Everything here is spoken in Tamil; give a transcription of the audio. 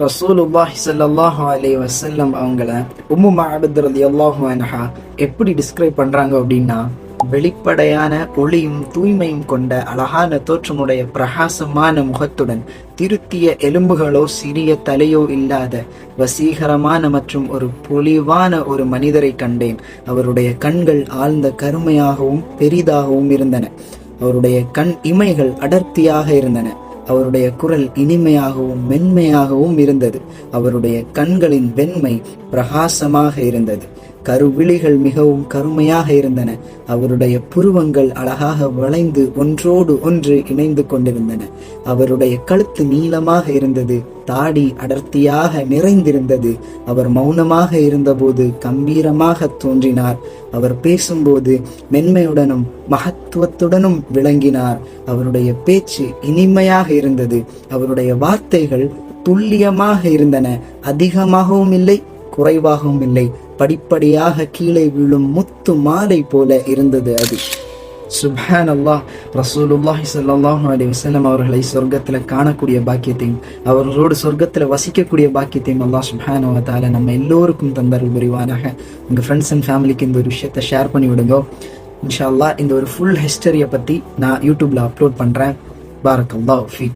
ரசூலுல்லாஹி ஸல்லல்லாஹு அலைஹி வஸல்லம் அவங்கள உம்மு மஅபத் ரலியல்லாஹு அன்ஹா எப்படி டிஸ்கிரைப் பண்றாங்க அப்படின்னா, வெளிப்படையான ஒளியும் தூய்மையும் கொண்ட அழகான தோற்றமுடைய பிரகாசமான முகத்துடன் திருத்திய எலும்புகளோ சிறிய தலையோ இல்லாத வசீகரமான மற்றும் ஒரு பொலிவான ஒரு மனிதரை கண்டேன். அவருடைய கண்கள் ஆழ்ந்த கருமையாகவும் பெரிதாகவும் இருந்தன. அவருடைய கண் இமைகள் அடர்த்தியாக இருந்தன. அவருடைய குரல் இனிமையாகவும் மென்மையாகவும் இருந்தது. அவருடைய கண்களின் வெண்மை பிரகாசமாக இருந்தது. கருவிழிகள் மிகவும் கருமையாக இருந்தன. அவருடைய புருவங்கள் அழகாக வளைந்து ஒன்றோடு ஒன்று இணைந்து கொண்டிருந்தன. அவருடைய கழுத்து நீளமாக இருந்தது. தாடி அடர்த்தியாக நிறைந்திருந்தது. அவர் மௌனமாக இருந்தபோது கம்பீரமாக தோன்றினார். அவர் பேசும்போது மென்மையுடனும் மகத்துவத்துடனும் விளங்கினார். அவருடைய பேச்சு இனிமையாக இருந்தது. அவருடைய வார்த்தைகள் துல்லியமாக இருந்தன. அதிகமாகவும் இல்லை, குறைவாகவும் இல்லை. படிப்படியாக கீழே விழும் முத்து மாலை போல இருந்தது அது. சுப்ஹானல்லாஹ். ரசூலுல்லாஹி ஸல்லல்லாஹு அலைஹி வஸல்லம் அவர்களை சொர்க்கத்துல காணக்கூடிய பாக்கியத்தையும் அவர்களோடு சொர்க்கத்துல வசிக்கக்கூடிய பாக்கியத்தையும் அல்லாஹ் சுப்ஹானஹு வ தஆலா நம்ம எல்லோருக்கும் தந்தருள் புரிவானாக. உங்க ஃப்ரெண்ட்ஸ் அண்ட் ஃபேமிலிக்கு இந்த ஒரு விஷயத்தை ஷேர் பண்ணி விடுங்க. இன்ஷா அல்லாஹ் இந்த ஒரு ஃபுல் ஹிஸ்டரியை பத்தி நான் யூடியூப்ல அப்லோட் பண்றேன். பாரக்கல்லாஹு ஃபீக்.